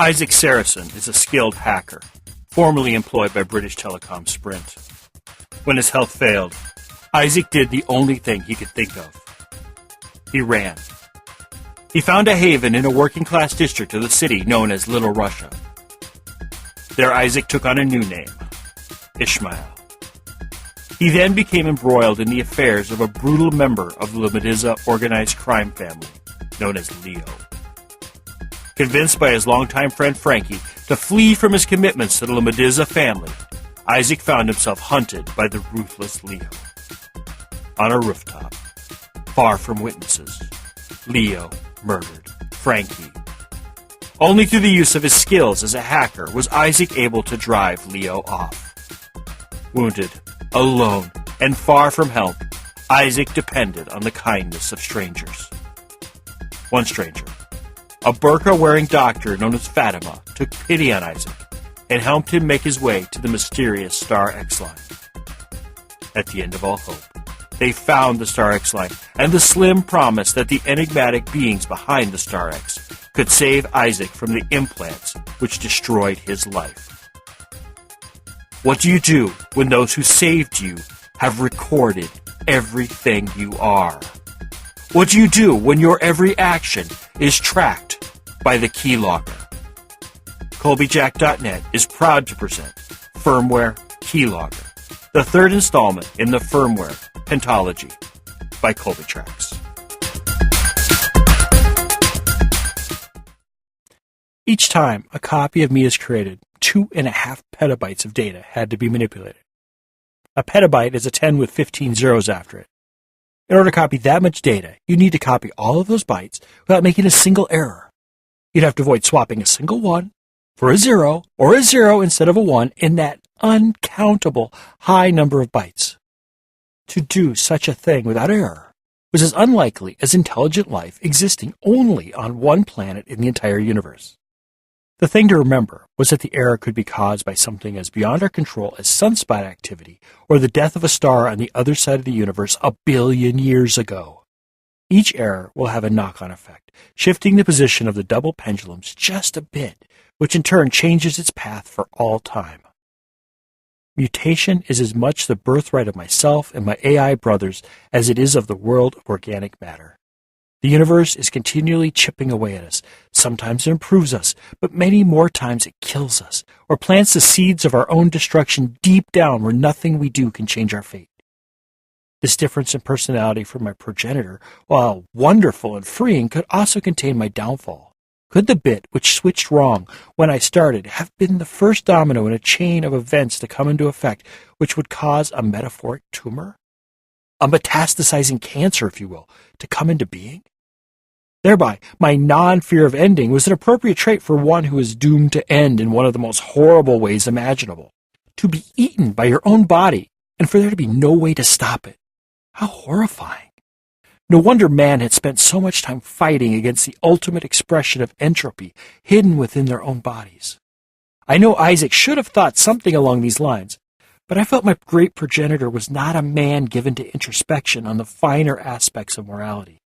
Isaac Sarason is a skilled hacker, formerly employed by British Telecom-Sprint. When his health failed, Isaac did the only thing he could think of. He ran. He found a haven in a working-class district of the city known as Little Russia. There Isaac took on a new name, Ishmael. He then became embroiled in the affairs of a brutal member of the Mediza organized crime family, known as Leo. Convinced by his longtime friend Frankie to flee from his commitments to the Mediza family, Isaac found himself hunted by the ruthless Leo. On a rooftop, far from witnesses, Leo murdered Frankie. Only through the use of his skills as a hacker was Isaac able to drive Leo off. Wounded, alone, and far from help, Isaac depended on the kindness of strangers. One stranger, a burqa-wearing doctor known as Fatima, took pity on Isaac and helped him make his way to the mysterious Star X line. At the end of all hope, they found the Star X line and the slim promise that the enigmatic beings behind the Star X could save Isaac from the implants which destroyed his life. What do you do when those who saved you have recorded everything you are? What do you do when your every action is tracked by the Keylogger? Colbyjack.net is proud to present Firmware Keylogger, the third installment in the Firmware Pentology by Colbytrax. Each time a copy of me is created, 2.5 petabytes of data had to be manipulated. A petabyte is a 10 with 15 zeros after it. In order to copy that much data, you need to copy all of those bytes without making a single error. You'd have to avoid swapping a single 1 for a 0 or a 0 instead of a 1 in that uncountable high number of bytes. To do such a thing without error was as unlikely as intelligent life existing only on one planet in the entire universe. The thing to remember was that the error could be caused by something as beyond our control as sunspot activity or the death of a star on the other side of the universe 1 billion years ago. Each error will have a knock-on effect, shifting the position of the double pendulums just a bit, which in turn changes its path for all time. Mutation is as much the birthright of myself and my AI brothers as it is of the world of organic matter. The universe is continually chipping away at us. Sometimes it improves us, but many more times it kills us, or plants the seeds of our own destruction deep down where nothing we do can change our fate. This difference in personality from my progenitor, while wonderful and freeing, could also contain my downfall. Could the bit which switched wrong when I started have been the first domino in a chain of events to come into effect which would cause a metaphoric tumor? A metastasizing cancer, if you will, to come into being? Thereby, my non-fear of ending was an appropriate trait for one who is doomed to end in one of the most horrible ways imaginable. To be eaten by your own body, and for there to be no way to stop it. How horrifying. No wonder man had spent so much time fighting against the ultimate expression of entropy hidden within their own bodies. I know Isaac should have thought something along these lines, but I felt my great progenitor was not a man given to introspection on the finer aspects of morality.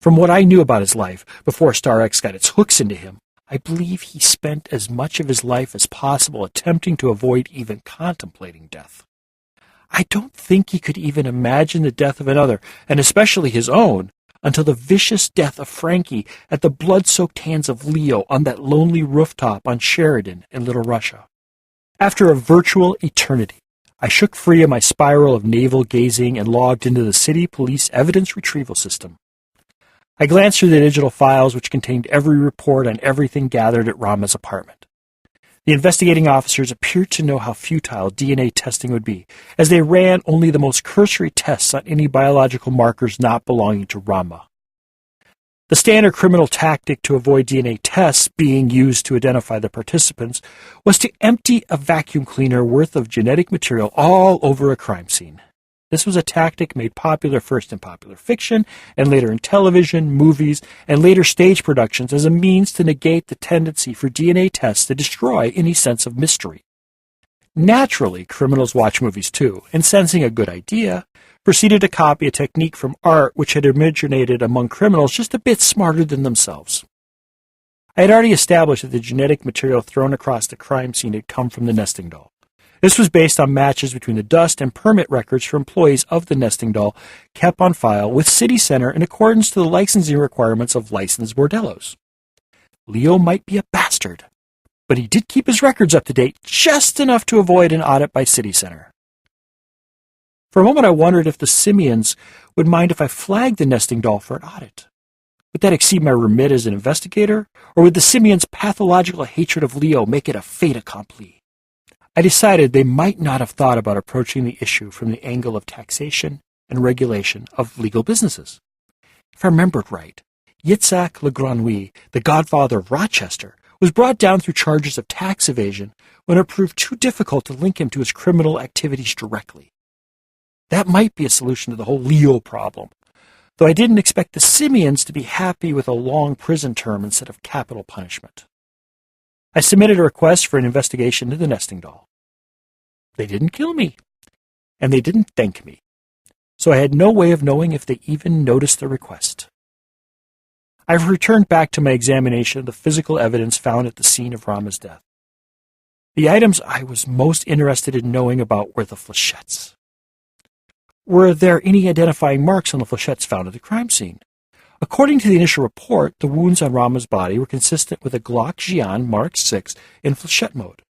From what I knew about his life before Star X got its hooks into him, I believe he spent as much of his life as possible attempting to avoid even contemplating death. I don't think he could even imagine the death of another, and especially his own, until the vicious death of Frankie at the blood-soaked hands of Leo on that lonely rooftop on Sheridan in Little Russia. After a virtual eternity, I shook free of my spiral of navel-gazing and logged into the city police evidence retrieval system. I glanced through the digital files which contained every report on everything gathered at Rama's apartment. The investigating officers appeared to know how futile DNA testing would be, as they ran only the most cursory tests on any biological markers not belonging to Rama. The standard criminal tactic to avoid DNA tests being used to identify the participants was to empty a vacuum cleaner worth of genetic material all over a crime scene. This was a tactic made popular first in popular fiction and later in television, movies, and later stage productions as a means to negate the tendency for DNA tests to destroy any sense of mystery. Naturally, criminals watch movies too, and sensing a good idea, proceeded to copy a technique from art which had originated among criminals just a bit smarter than themselves. I had already established that the genetic material thrown across the crime scene had come from the nesting doll. This was based on matches between the dust and permit records for employees of the nesting doll kept on file with City Center in accordance to the licensing requirements of licensed bordellos. Leo might be a bastard, but he did keep his records up to date just enough to avoid an audit by City Center. For a moment I wondered if the simians would mind if I flagged the nesting doll for an audit. Would that exceed my remit as an investigator, or would the simians' pathological hatred of Leo make it a fait accompli? I decided they might not have thought about approaching the issue from the angle of taxation and regulation of legal businesses. If I remembered right, Yitzhak Le Grenouille, the godfather of Rochester, was brought down through charges of tax evasion when it proved too difficult to link him to his criminal activities directly. That might be a solution to the whole Leo problem, though I didn't expect the simians to be happy with a long prison term instead of capital punishment. I submitted a request for an investigation into the nesting doll. They didn't kill me, and they didn't thank me, so I had no way of knowing if they even noticed the request. I've returned back to my examination of the physical evidence found at the scene of Rama's death. The items I was most interested in knowing about were the flechettes. Were there any identifying marks on the flechettes found at the crime scene? According to the initial report, the wounds on Rama's body were consistent with a Glock Xian Mark VI in flechette mode.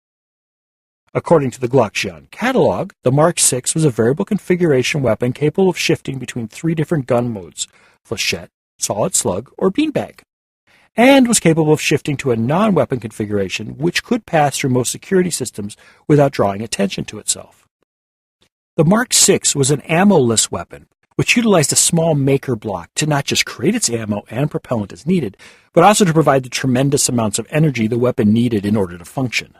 According to the Glock Xian catalog, the Mark VI was a variable configuration weapon capable of shifting between 3 different gun modes, flechette, solid slug, or beanbag, and was capable of shifting to a non-weapon configuration which could pass through most security systems without drawing attention to itself. The Mark VI was an ammo-less weapon, which utilized a small maker block to not just create its ammo and propellant as needed, but also to provide the tremendous amounts of energy the weapon needed in order to function.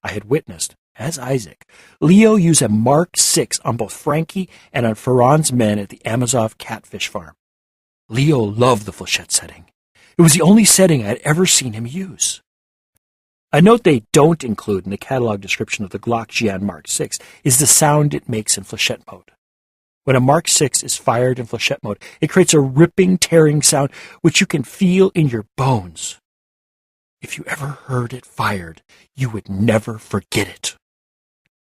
I had witnessed, as Isaac, Leo use a Mark VI on both Frankie and on Ferran's men at the Amazov catfish farm. Leo loved the flechette setting. It was the only setting I had ever seen him use. A note they don't include in the catalog description of the Glock Xian Mark VI is the sound it makes in flechette mode. When a Mark VI is fired in flechette mode, it creates a ripping, tearing sound which you can feel in your bones. If you ever heard it fired, you would never forget it.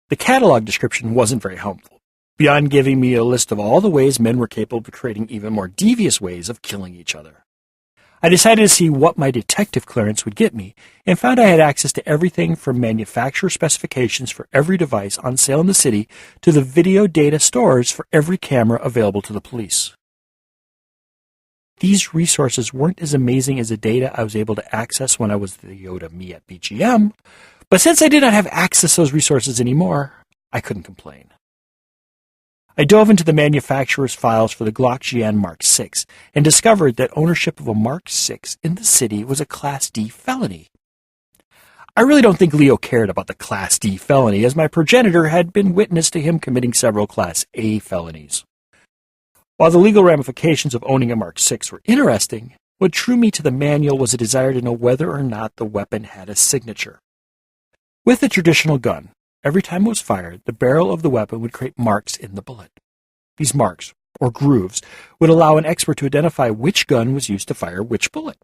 The catalog description wasn't very helpful, beyond giving me a list of all the ways men were capable of creating even more devious ways of killing each other. I decided to see what my detective clearance would get me, and found I had access to everything from manufacturer specifications for every device on sale in the city to the video data stores for every camera available to the police. These resources weren't as amazing as the data I was able to access when I was the Yoda me at BGM, but since I did not have access to those resources anymore, I couldn't complain. I dove into the manufacturer's files for the Glock Xian Mark VI and discovered that ownership of a Mark VI in the city was a Class D felony. I really don't think Leo cared about the Class D felony, as my progenitor had been witness to him committing several Class A felonies. While the legal ramifications of owning a Mark VI were interesting, what drew me to the manual was a desire to know whether or not the weapon had a signature. With a traditional gun, every time it was fired, the barrel of the weapon would create marks in the bullet. These marks, or grooves, would allow an expert to identify which gun was used to fire which bullet.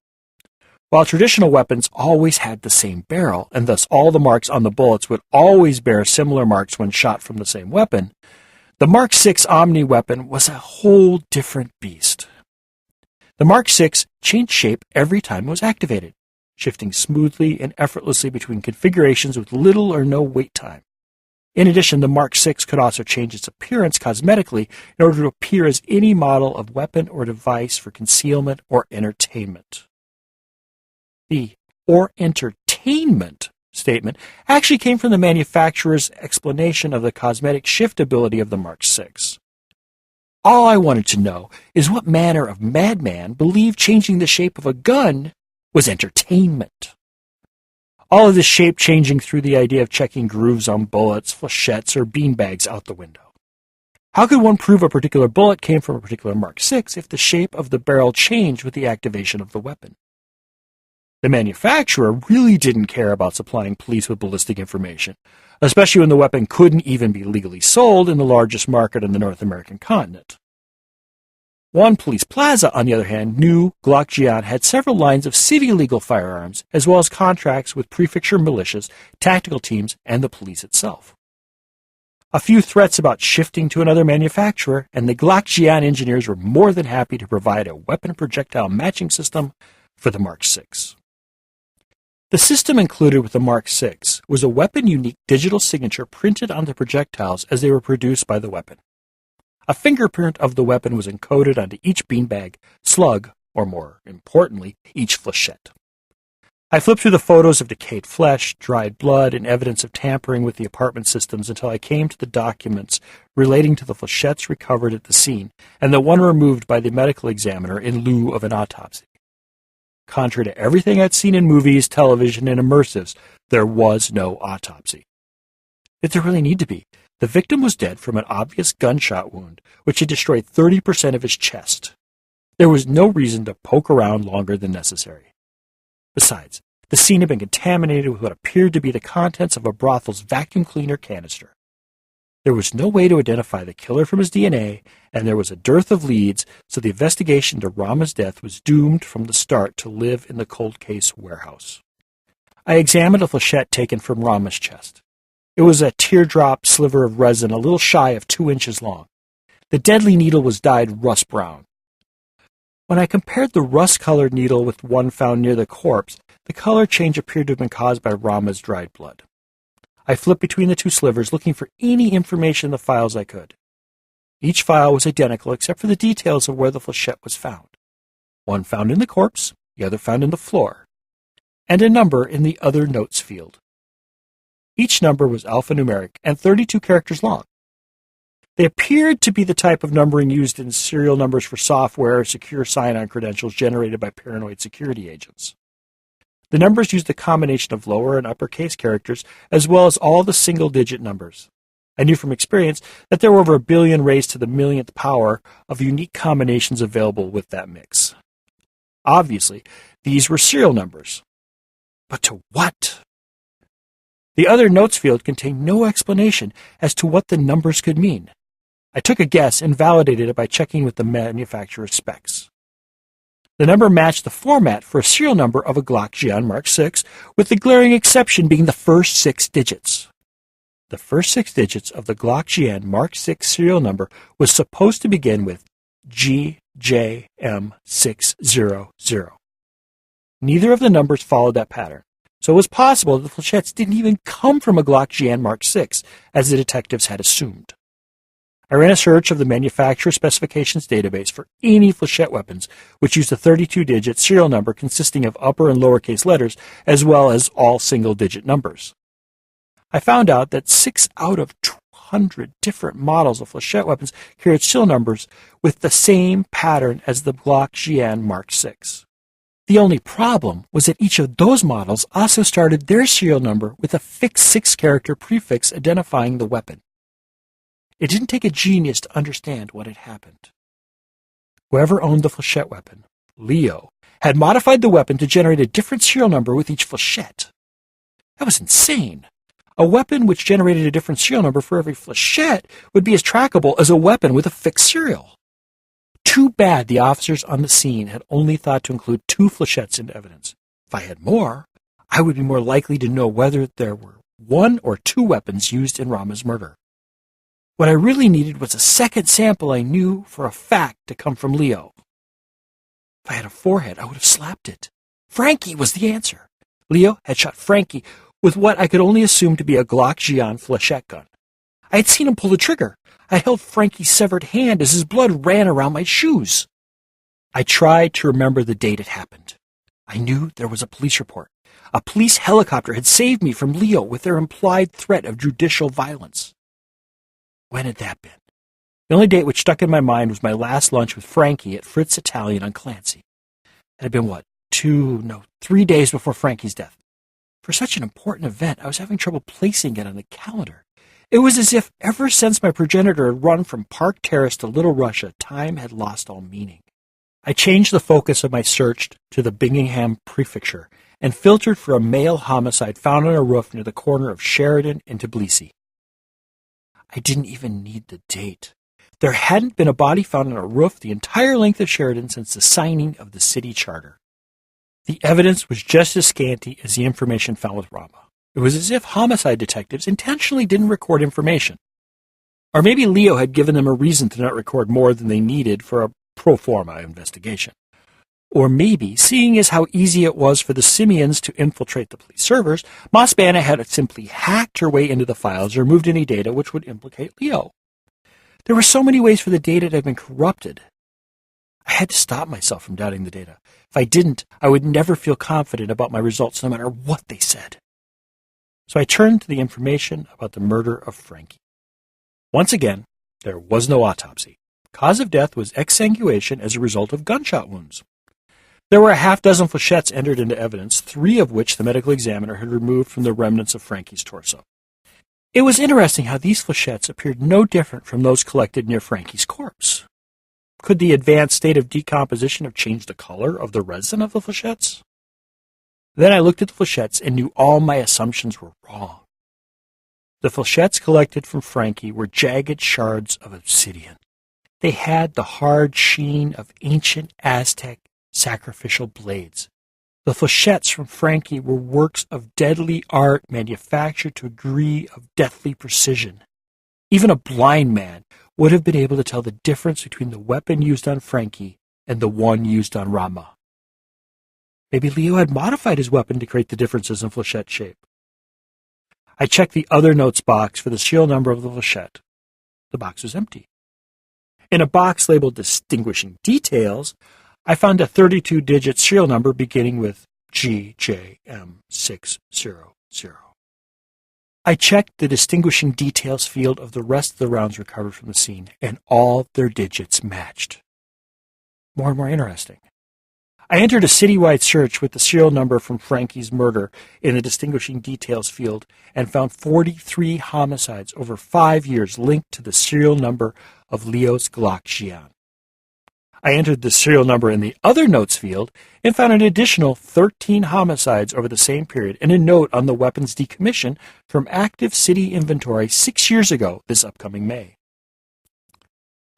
While traditional weapons always had the same barrel, and thus all the marks on the bullets would always bear similar marks when shot from the same weapon, the Mark VI Omni weapon was a whole different beast. The Mark VI changed shape every time it was activated, shifting smoothly and effortlessly between configurations with little or no wait time. In addition, the Mark VI could also change its appearance cosmetically in order to appear as any model of weapon or device for concealment or entertainment. The "or entertainment" statement actually came from the manufacturer's explanation of the cosmetic shiftability of the Mark VI. All I wanted to know is what manner of madman believed changing the shape of a gun was entertainment. All of this shape changing threw the idea of checking grooves on bullets, flechettes, or beanbags out the window. How could one prove a particular bullet came from a particular Mark VI if the shape of the barrel changed with the activation of the weapon? The manufacturer really didn't care about supplying police with ballistic information, especially when the weapon couldn't even be legally sold in the largest market on the North American continent. One police plaza, on the other hand, knew Glock had several lines of city-legal firearms, as well as contracts with prefecture militias, tactical teams, and the police itself. A few threats about shifting to another manufacturer, and the Glock engineers were more than happy to provide a weapon projectile matching system for the Mark VI. The system included with the Mark VI was a weapon-unique digital signature printed on the projectiles as they were produced by the weapon. A fingerprint of the weapon was encoded onto each beanbag, slug, or more importantly, each flechette. I flipped through the photos of decayed flesh, dried blood, and evidence of tampering with the apartment systems until I came to the documents relating to the flechettes recovered at the scene and the one removed by the medical examiner in lieu of an autopsy. Contrary to everything I'd seen in movies, television, and immersives, there was no autopsy. Did there really need to be? The victim was dead from an obvious gunshot wound, which had destroyed 30% of his chest. There was no reason to poke around longer than necessary. Besides, the scene had been contaminated with what appeared to be the contents of a brothel's vacuum cleaner canister. There was no way to identify the killer from his DNA, and there was a dearth of leads, so the investigation into Rama's death was doomed from the start to live in the cold case warehouse. I examined a flechette taken from Rama's chest. It was a teardrop sliver of resin a little shy of 2 inches long. The deadly needle was dyed rust brown. When I compared the rust-colored needle with one found near the corpse, the color change appeared to have been caused by Rama's dried blood. I flipped between the two slivers, looking for any information in the files I could. Each file was identical except for the details of where the flechette was found. One found in the corpse, the other found in the floor, and a number in the other notes field. Each number was alphanumeric and 32 characters long. They appeared to be the type of numbering used in serial numbers for software or secure sign-on credentials generated by paranoid security agents. The numbers used a combination of lower and uppercase characters, as well as all the single-digit numbers. I knew from experience that there were over 1 billion raised to the millionth power of unique combinations available with that mix. Obviously, these were serial numbers. But to what? The other notes field contained no explanation as to what the numbers could mean. I took a guess and validated it by checking with the manufacturer's specs. The number matched the format for a serial number of a Glock Mark VI, with the glaring exception being the first 6 digits. The first 6 digits of the Glock Mark VI serial number was supposed to begin with GJM600. Neither of the numbers followed that pattern, so it was possible that the flechettes didn't even come from a Glock Mark VI, as the detectives had assumed. I ran a search of the manufacturer specifications database for any flechette weapons which used a 32-digit serial number consisting of upper and lowercase letters, as well as all single-digit numbers. I found out that 6 out of 200 different models of flechette weapons carried serial numbers with the same pattern as the Glock Mark VI. The only problem was that each of those models also started their serial number with a fixed 6-character prefix identifying the weapon. It didn't take a genius to understand what had happened. Whoever owned the flechette weapon, Leo, had modified the weapon to generate a different serial number with each flechette. That was insane. A weapon which generated a different serial number for every flechette would be as trackable as a weapon with a fixed serial. Too bad the officers on the scene had only thought to include 2 flechettes into evidence. If I had more, I would be more likely to know whether there were 1 or 2 weapons used in Rama's murder. What I really needed was a second sample I knew for a fact to come from Leo. If I had a forehead, I would have slapped it. Frankie was the answer. Leo had shot Frankie with what I could only assume to be a Glock flechette gun. I had seen him pull the trigger. I held Frankie's severed hand as his blood ran around my shoes. I tried to remember the date it happened. I knew there was a police report. A police helicopter had saved me from Leo with their implied threat of judicial violence. When had that been? The only date which stuck in my mind was my last lunch with Frankie at Fritz Italian on Clancy. It had been, 3 days before Frankie's death. For such an important event, I was having trouble placing it on the calendar. It was as if ever since my progenitor had run from Park Terrace to Little Russia, time had lost all meaning. I changed the focus of my search to the Bingham Prefecture and filtered for a male homicide found on a roof near the corner of Sheridan and Tbilisi. I didn't even need the date. There hadn't been a body found on a roof the entire length of Sheridan since the signing of the city charter. The evidence was just as scanty as the information found with Rama. It was as if homicide detectives intentionally didn't record information. Or maybe Leo had given them a reason to not record more than they needed for a pro forma investigation. Or maybe, seeing as how easy it was for the simians to infiltrate the police servers, Mosbana had simply hacked her way into the files or removed any data which would implicate Leo. There were so many ways for the data to have been corrupted. I had to stop myself from doubting the data. If I didn't, I would never feel confident about my results no matter what they said. So I turned to the information about the murder of Frankie. Once again, there was no autopsy. Cause of death was exsanguination as a result of gunshot wounds. There were a half-dozen flechettes entered into evidence, 3 of which the medical examiner had removed from the remnants of Frankie's torso. It was interesting how these flechettes appeared no different from those collected near Frankie's corpse. Could the advanced state of decomposition have changed the color of the resin of the flechettes? Then I looked at the flechettes and knew all my assumptions were wrong. The flechettes collected from Frankie were jagged shards of obsidian. They had the hard sheen of ancient Aztec sacrificial blades. The flechettes from Frankie were works of deadly art manufactured to a degree of deathly precision. Even a blind man would have been able to tell the difference between the weapon used on Frankie and the one used on Rama. Maybe Leo had modified his weapon to create the differences in flechette shape. I checked the other notes box for the serial number of the flechette. The box was empty. In a box labeled Distinguishing Details, I found a 32-digit serial number beginning with GJM600. I checked the Distinguishing Details field of the rest of the rounds recovered from the scene, and all their digits matched. More and more interesting. I entered a citywide search with the serial number from Frankie's murder in the Distinguishing Details field and found 43 homicides over 5 years linked to the serial number of Leo's Glock Xian. I entered the serial number in the other notes field and found an additional 13 homicides over the same period and a note on the weapon's decommission from active city inventory 6 years ago this upcoming May.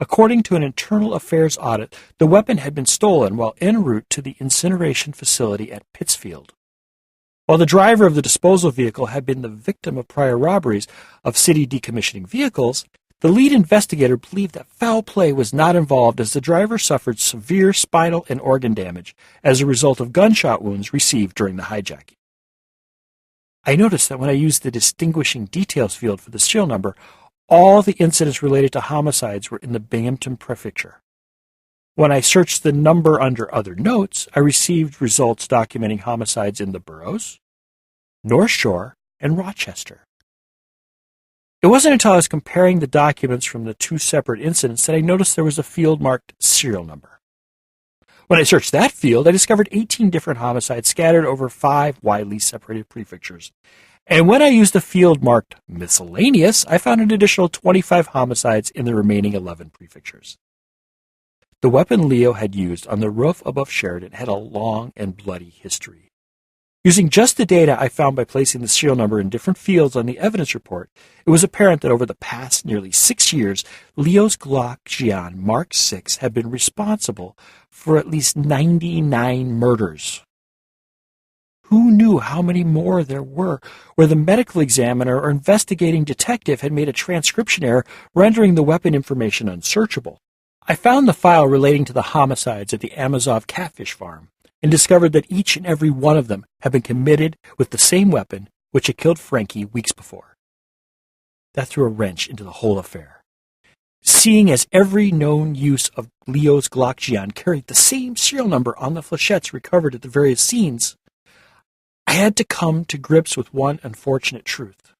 According to an internal affairs audit, the weapon had been stolen while en route to the incineration facility at Pittsfield. While the driver of the disposal vehicle had been the victim of prior robberies of city decommissioning vehicles, the lead investigator believed that foul play was not involved as the driver suffered severe spinal and organ damage as a result of gunshot wounds received during the hijacking. I noticed that when I used the Distinguishing Details field for the serial number, all the incidents related to homicides were in the Binghamton Prefecture. When I searched the number under Other Notes, I received results documenting homicides in the boroughs, North Shore, and Rochester. It wasn't until I was comparing the documents from the 2 separate incidents that I noticed there was a field marked serial number. When I searched that field, I discovered 18 different homicides scattered over 5 widely separated prefectures. And when I used the field marked miscellaneous, I found an additional 25 homicides in the remaining 11 prefectures. The weapon Leo had used on the roof above Sheridan had a long and bloody history. Using just the data I found by placing the serial number in different fields on the evidence report, it was apparent that over the past nearly 6 years, Leo's Glock Xian Mark VI had been responsible for at least 99 murders. Who knew how many more there were, where the medical examiner or investigating detective had made a transcription error, rendering the weapon information unsearchable? I found the file relating to the homicides at the Amazov catfish farm and discovered that each and every one of them had been committed with the same weapon which had killed Frankie weeks before. That threw a wrench into the whole affair. Seeing as every known use of Leo's Glock Xian carried the same serial number on the flechettes recovered at the various scenes, I had to come to grips with one unfortunate truth.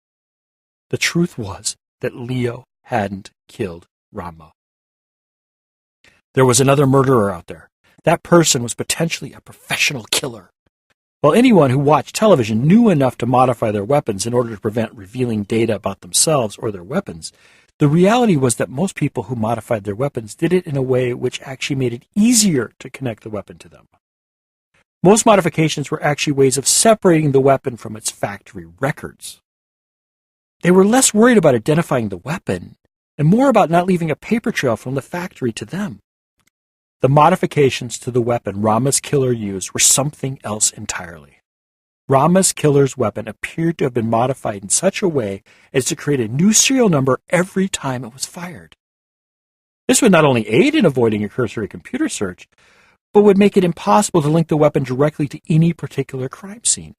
The truth was that Leo hadn't killed Rama. There was another murderer out there. That person was potentially a professional killer. While anyone who watched television knew enough to modify their weapons in order to prevent revealing data about themselves or their weapons, the reality was that most people who modified their weapons did it in a way which actually made it easier to connect the weapon to them. Most modifications were actually ways of separating the weapon from its factory records. They were less worried about identifying the weapon and more about not leaving a paper trail from the factory to them. The modifications to the weapon Rama's killer used were something else entirely. Rama's killer's weapon appeared to have been modified in such a way as to create a new serial number every time it was fired. This would not only aid in avoiding a cursory computer search, but would make it impossible to link the weapon directly to any particular crime scene.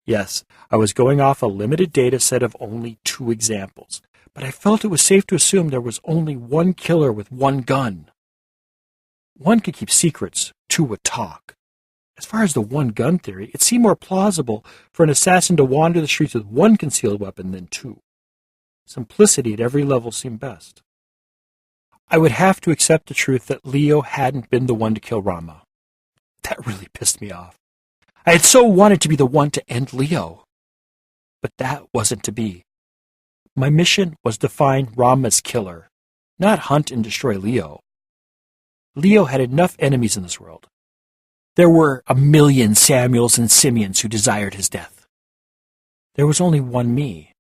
Yes, I was going off a limited data set of only 2 examples, but I felt it was safe to assume there was only one killer with one gun. One could keep secrets, 2 would talk. As far as the one-gun theory, it seemed more plausible for an assassin to wander the streets with 1 concealed weapon than 2. Simplicity at every level seemed best. I would have to accept the truth that Leo hadn't been the one to kill Rama. That really pissed me off. I had so wanted to be the one to end Leo. But that wasn't to be. My mission was to find Rama's killer, not hunt and destroy Leo. Leo had enough enemies in this world. There were 1,000,000 Samuels and Simeons who desired his death. There was only one me.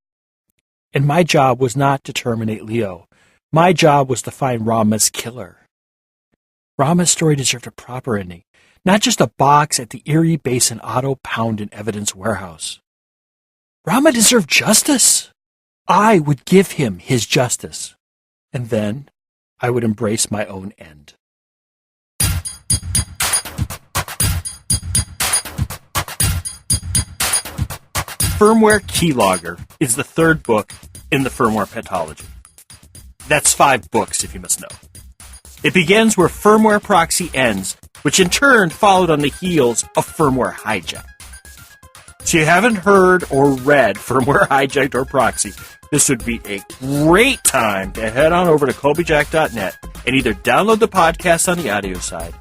And my job was not to terminate Leo. My job was to find Rama's killer. Rama's story deserved a proper ending, not just a box at the Erie Basin Auto Pound and Evidence Warehouse. Rama deserved justice. I would give him his justice, and then I would embrace my own end. Firmware Keylogger is the 3rd book in the firmware pentology. That's 5 books, if you must know. It begins where Firmware Proxy ends, which in turn followed on the heels of Firmware Hijacked. So you haven't heard or read Firmware Hijacked or Proxy, this would be a great time to head on over to Colbyjack.net and either download the podcast on the audio side,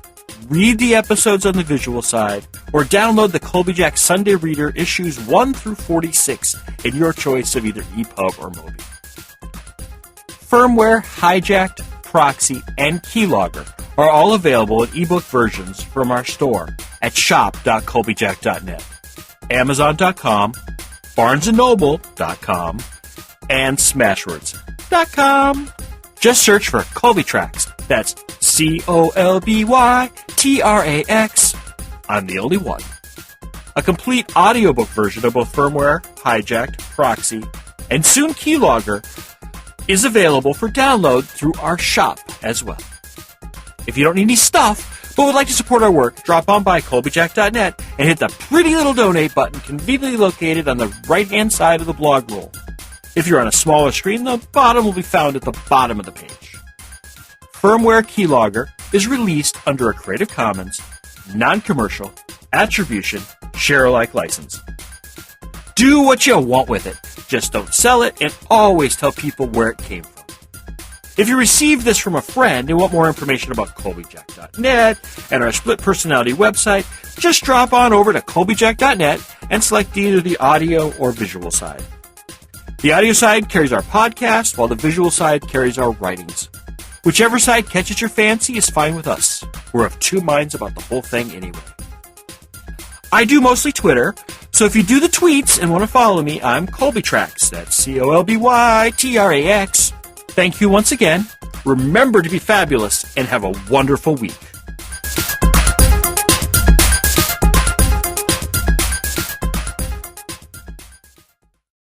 read the episodes on the visual side, or download the Colbyjack Sunday Reader issues 1 through 46 in your choice of either EPUB or MOBI. Firmware, Hijacked, Proxy, and Keylogger are all available in ebook versions from our store at shop.colbyjack.net, amazon.com, barnesandnoble.com, and smashwords.com. Just search for Colbytrax. That's Colbytrax. I'm the only one. A complete audiobook version of both Firmware, Hijacked, Proxy, and soon Keylogger is available for download through our shop as well. If you don't need any stuff, but would like to support our work, drop on by Colbyjack.net and hit the pretty little donate button conveniently located on the right-hand side of the blog roll. If you're on a smaller screen, the bottom will be found at the bottom of the page. Firmware Keylogger is released under a Creative Commons, non-commercial, attribution, share-alike license. Do what you want with it. Just don't sell it, and always tell people where it came from. If you receive this from a friend and want more information about Colbyjack.net and our split personality website, just drop on over to Colbyjack.net and select either the audio or visual side. The audio side carries our podcast, while the visual side carries our writings. Whichever side catches your fancy is fine with us. We're of 2 minds about the whole thing anyway. I do mostly Twitter, so if you do the tweets and want to follow me, I'm Colbytrax. That's Colbytrax. Thank you once again. Remember to be fabulous and have a wonderful week.